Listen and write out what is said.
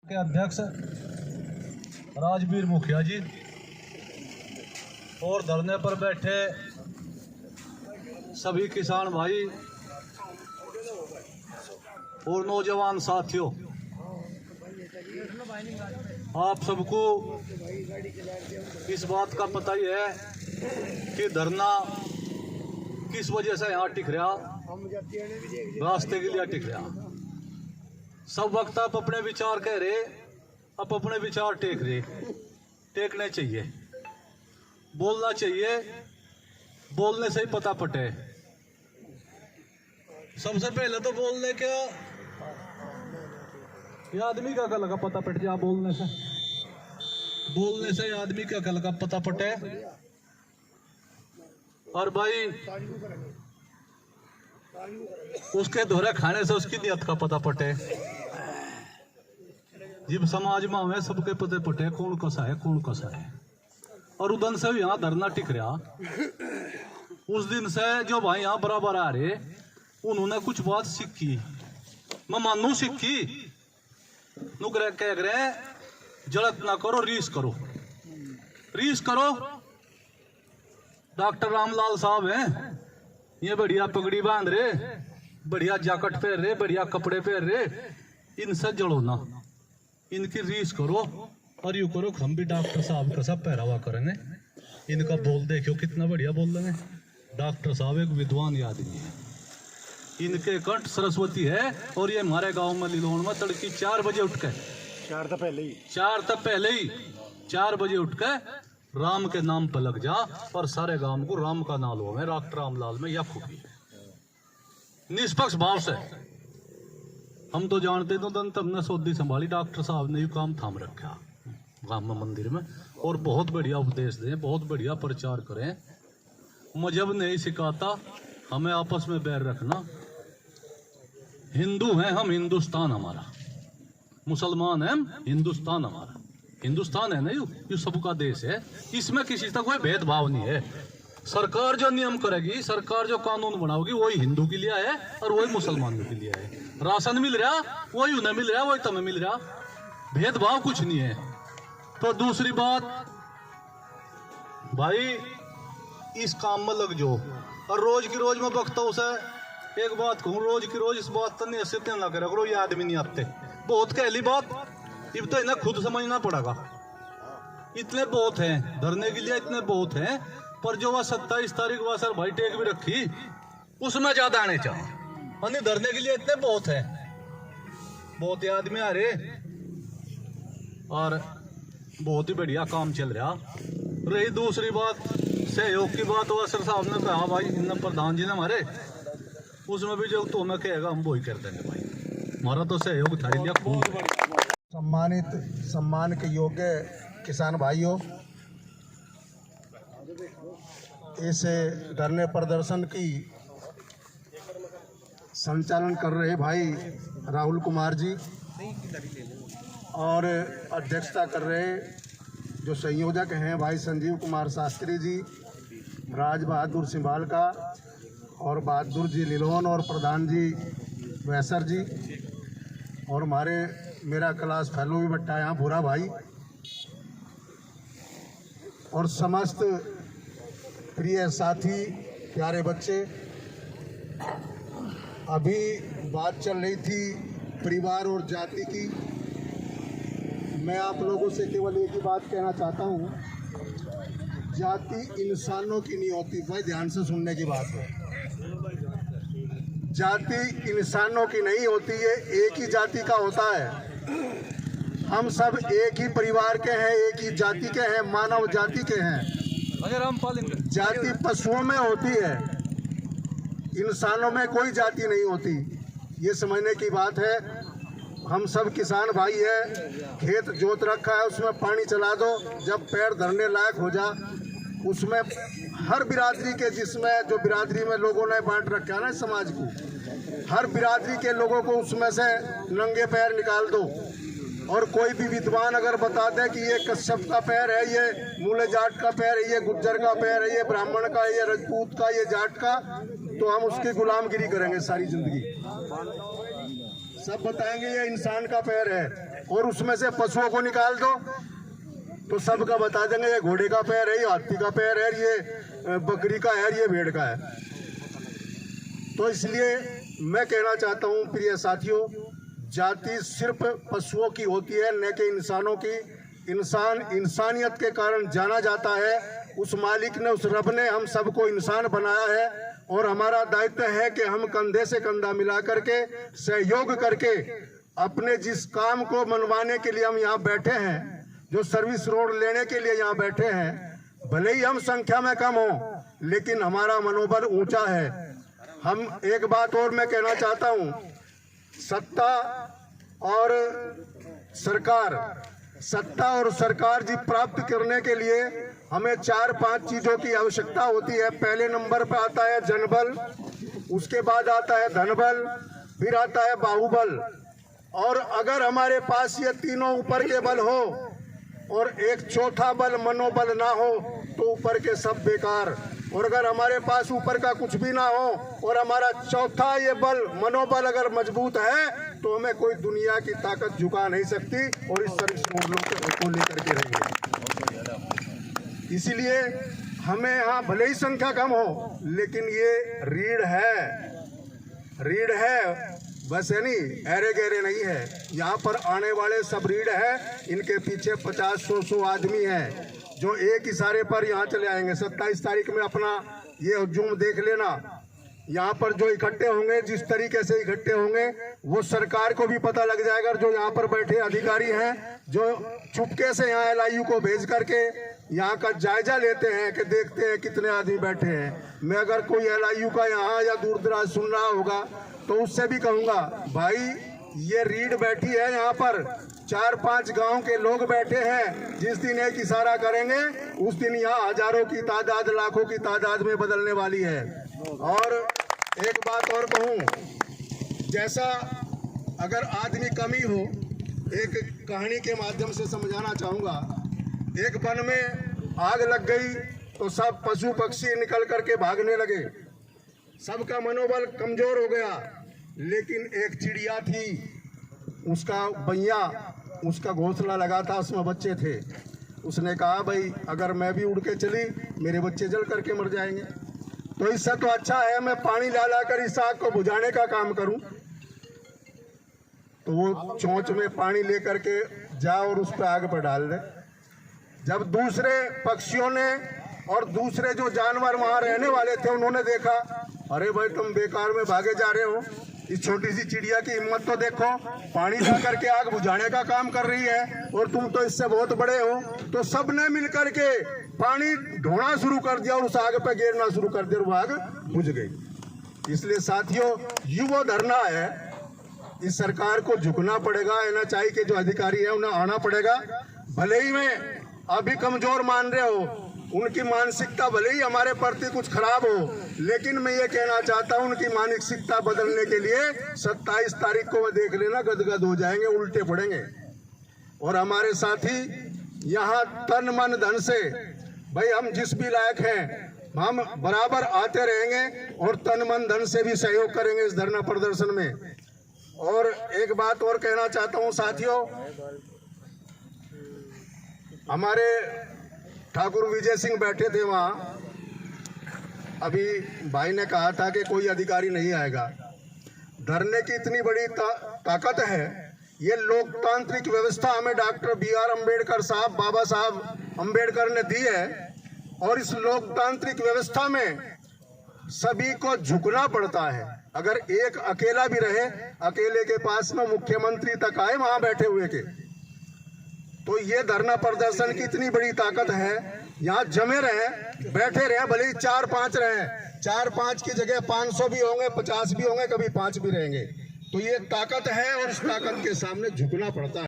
के अध्यक्ष राजवीर मुखिया जी और धरने पर बैठे सभी किसान भाई और नौजवान साथियों, आप सबको इस बात का पता ही है कि धरना किस वजह से यहाँ टिक रहा, रास्ते के लिए टिक रहा। सब वक्त आप अपने विचार कह रहे, आप अपने विचार टेक रहे, टेकने चाहिए, बोलना चाहिए, बोलने से ही पता पटे। सबसे पहले तो बोलने क्या ये आदमी का कल का पता पट जा, बोलने से आदमी का कल का पता पटे। और भाई उसके दोहरे खाने से उसकी नियत का पता पटे। जब समाज में हमें सबके पते पटे कौन कसा है कौन कसा है। और उदन से यहाँ धरना टिक रहा, उस दिन से जो भाई यहाँ बराबर आ रहे उन्होंने कुछ बात सीखी, मैं मानू सीखी। नुकरे कह रहे जड़त ना करो, रीस करो, रीस करो। डॉक्टर रामलाल साहब हैं, ये बढ़िया पगड़ी बांध रहे, बढ़िया जैकेट पहन रहे, बढ़िया कपड़े पहन रहे, इनसे जड़ो ना, इनकी रीस करो। और यू करो हम भी डॉक्टर साहब का सब पहरावा करेंगे। इनका बोल देखो कितना बढ़िया बोल रहे हैं। डॉक्टर साहब एक विद्वान आदमी है, इनके कंठ सरस्वती है। और ये हमारे गांव में लिलोन में तड़की 4 बजे उठ के 4 बजे उठ के राम के नाम पर लग जा और सारे गांव को राम का नाम हो। डॉक्टर रामलाल में या खूबी निष्पक्ष भाव से हम तो जानते तो दंत हमने सौदी संभाली। डॉक्टर साहब ने यू काम थाम रखा गांव में मंदिर में, और बहुत बढ़िया उपदेश दें, बहुत बढ़िया प्रचार करें। मजहब नहीं सिखाता हमें आपस में बैर रखना। हिंदू हैं हम, हिंदुस्तान हमारा, मुसलमान हैं हम, हिंदुस्तान हमारा। हिंदुस्तान है ना, यू सबका देश है, इसमें किसी का कोई भेदभाव नहीं है। सरकार जो नियम करेगी, सरकार जो कानून बनाओगी, वही हिंदू के लिए है और वही मुसलमानों के लिए है। राशन मिल रहा वही उन्हें मिल रहा, वही तुम्हें मिल रहा, भेदभाव कुछ नहीं है। तो दूसरी बात भाई, इस काम में लग जाओ। और रोज की रोज मैं बकता उसे एक बात कहूँ, रोज की रोज इस बात तो नहीं से ना करा करो ये आदमी नहीं आते। बहुत कहली बात, अब तो इन्हें खुद समझना पड़ेगा। इतने बहुत हैं धरने के लिए, इतने बहुत हैं, पर जो वह 27 तारीख वह सर भाई टेक भी रखी, उसमें ज्यादा आने चाहिए। धरने के लिए इतने बहुत हैं, बहुत ही आदमी आ रहे और बहुत ही बढ़िया काम चल रहा। रही दूसरी बात सहयोग की बात, वह सर साहब ने कहा भाई इन प्रधान जी ने हमारे, उसमें भी जो तो हमें कहेगा हम वही कर देंगे भाई, हमारा तो सहयोग था लिया खूब। सम्मान के योग्य किसान भाइयों, इस धरने प्रदर्शन की संचालन कर रहे भाई राहुल कुमार जी और अध्यक्षता कर रहे जो संयोजक हैं भाई संजीव कुमार शास्त्री जी, राज बहादुर सिंबाल का और बहादुर जी लिलोन और प्रधान जी वैसर जी, और हमारे मेरा क्लास फेलो भी बट्टा यहाँ भूरा भाई, और समस्त प्रिय साथी प्यारे बच्चे। अभी बात चल रही थी परिवार और जाति की। मैं आप लोगों से केवल एक ही बात कहना चाहता हूँ, जाति इंसानों की नहीं होती भाई, ध्यान से सुनने की बात है। जाति इंसानों की नहीं होती है, एक ही जाति का होता है। हम सब एक ही परिवार के हैं, एक ही जाति के हैं, मानव जाति के हैं। जाति पशुओं में होती है, इंसानों में कोई जाति नहीं होती, ये समझने की बात है। हम सब किसान भाई है, खेत जोत रखा है, उसमें पानी चला दो, जब पैर धरने लायक हो जा, उसमें हर बिरादरी के, जिसमें जो बिरादरी में लोगों ने बांट रखा है ना समाज को, हर बिरादरी के लोगों को उसमें से नंगे पैर निकाल दो। और कोई भी विद्वान अगर बता दे कि ये कश्यप का पैर है, ये मूले जाट का पैर है, ये गुज्जर का पैर है, ये ब्राह्मण का, ये राजपूत का, ये जाट का, तो हम उसकी गुलामगिरी करेंगे सारी जिंदगी। सब बताएंगे ये इंसान का पैर है। और उसमें से पशुओं को निकाल दो तो सबका बता देंगे ये घोड़े का पैर है, ये हाथी का पैर है, ये बकरी का है, ये भेड़ का है। तो इसलिए मैं कहना चाहता हूँ प्रिय साथियों, जाति सिर्फ पशुओं की होती है, न कि इंसानों की। इंसान इंसानियत के कारण जाना जाता है। उस मालिक ने, उस रब ने हम सबको इंसान बनाया है और हमारा दायित्व है कि हम कंधे से कंधा मिला करके सहयोग करके अपने जिस काम को मनवाने के लिए हम यहाँ बैठे हैं, जो सर्विस रोड लेने के लिए यहाँ बैठे हैं, भले ही हम संख्या में कम हो लेकिन हमारा मनोबल ऊंचा है। हम एक बात और मैं कहना चाहता हूँ, सत्ता और सरकार जी प्राप्त करने के लिए हमें 4-5 चीजों की आवश्यकता होती है। पहले नंबर पर आता है जनबल, उसके बाद आता है धनबल, फिर आता है बाहुबल। और अगर हमारे पास ये तीनों ऊपर के बल हो और एक चौथा बल मनोबल ना हो तो ऊपर के सब बेकार। और अगर हमारे पास ऊपर का कुछ भी ना हो और हमारा चौथा ये बल मनोबल अगर मजबूत है तो हमें कोई दुनिया की ताकत झुका नहीं सकती और इस सर्विस को लेकर के रहेंगे। इसीलिए हमें यहाँ भले ही संख्या कम हो लेकिन ये रीढ़ है बस, है नहीं, ऐरे गहरे नहीं है। यहाँ पर आने वाले सब रीढ़ है, इनके पीछे 50-100 आदमी हैं जो एक इशारे पर यहाँ चले आएंगे। 27 तारीख में अपना ये हुजूम देख लेना। यहाँ पर जो इकट्ठे होंगे, जिस तरीके से इकट्ठे होंगे वो सरकार को भी पता लग जाएगा। जो यहाँ पर बैठे अधिकारी हैं जो चुपके से यहाँ LIU को भेज करके यहाँ का जायजा लेते हैं कि देखते हैं कितने आदमी बैठे हैं। मैं अगर कोई LIU का यहाँ या दूर दराज सुन रहा होगा तो उससे भी कहूँगा, भाई ये रीढ़ बैठी है, यहाँ पर 4-5 गांव के लोग बैठे हैं। जिस दिन एक इशारा करेंगे उस दिन यहाँ हजारों की तादाद, लाखों की तादाद में बदलने वाली है। और एक बात और कहूँ, जैसा अगर आदमी कमी हो, एक कहानी के माध्यम से समझाना चाहूँगा। एक वन में आग लग गई तो सब पशु पक्षी निकल करके भागने लगे, सबका मनोबल कमजोर हो गया। लेकिन एक चिड़िया थी, उसका बैया, उसका घोंसला लगा था, उसमें बच्चे थे। उसने कहा भाई अगर मैं भी उड़ के चली मेरे बच्चे जल करके मर जाएंगे, तो इससे तो अच्छा है मैं पानी ला कर इस आग को बुझाने का काम करूं। तो वो चोंच में पानी लेकर के जा और उस पर आग पर डाल दे। जब दूसरे पक्षियों ने और दूसरे जो जानवर वहां रहने वाले थे उन्होंने देखा, अरे भाई तुम बेकार में भागे जा रहे हो, इस छोटी सी चिड़िया की हिम्मत तो देखो, पानी ला करके आग बुझाने का काम कर रही है और तुम तो इससे बहुत बड़े हो। तो सबने मिलकर के पानी ढोना शुरू कर दिया और उस आग पे गिरना शुरू कर दिया और वो आग बुझ गई। इसलिए साथियों, युवा धरना है, इस सरकार को झुकना पड़ेगा। NHI के जो अधिकारी है उन्हें आना पड़ेगा। भले ही मैं अभी कमजोर मान रहे हो, उनकी मानसिकता भले ही हमारे प्रति कुछ खराब हो, लेकिन मैं ये कहना चाहता हूं उनकी मानसिकता बदलने के लिए 27 तारीख को देख लेना, गदगद हो जाएंगे, उल्टे पड़ेंगे। और हमारे साथी यहाँ तन मन धन से, भाई हम जिस भी लायक हैं हम बराबर आते रहेंगे और तन मन धन से भी सहयोग करेंगे इस धरना प्रदर्शन में। और एक बात और कहना चाहता हूँ साथियों, हमारे ठाकुर विजय सिंह बैठे थे वहाँ, अभी भाई ने कहा था कि कोई अधिकारी नहीं आएगा। धरने की इतनी बड़ी ताकत है, ये लोकतांत्रिक व्यवस्था हमें डॉक्टर BR अम्बेडकर साहब, बाबा साहब अम्बेडकर ने दी है। और इस लोकतांत्रिक व्यवस्था में सभी को झुकना पड़ता है। अगर एक अकेला भी रहे, अकेले के पास में मुख्यमंत्री तक आए वहां बैठे हुए के, तो ये धरना प्रदर्शन की इतनी बड़ी ताकत है। यहाँ जमे रहे, बैठे रहे, भले ही 4-5 रहे, 4-5 की जगह 500 भी होंगे, 50 भी होंगे, कभी 5 भी रहेंगे। तो ये ताकत है और इस ताकत के सामने झुकना पड़ता है।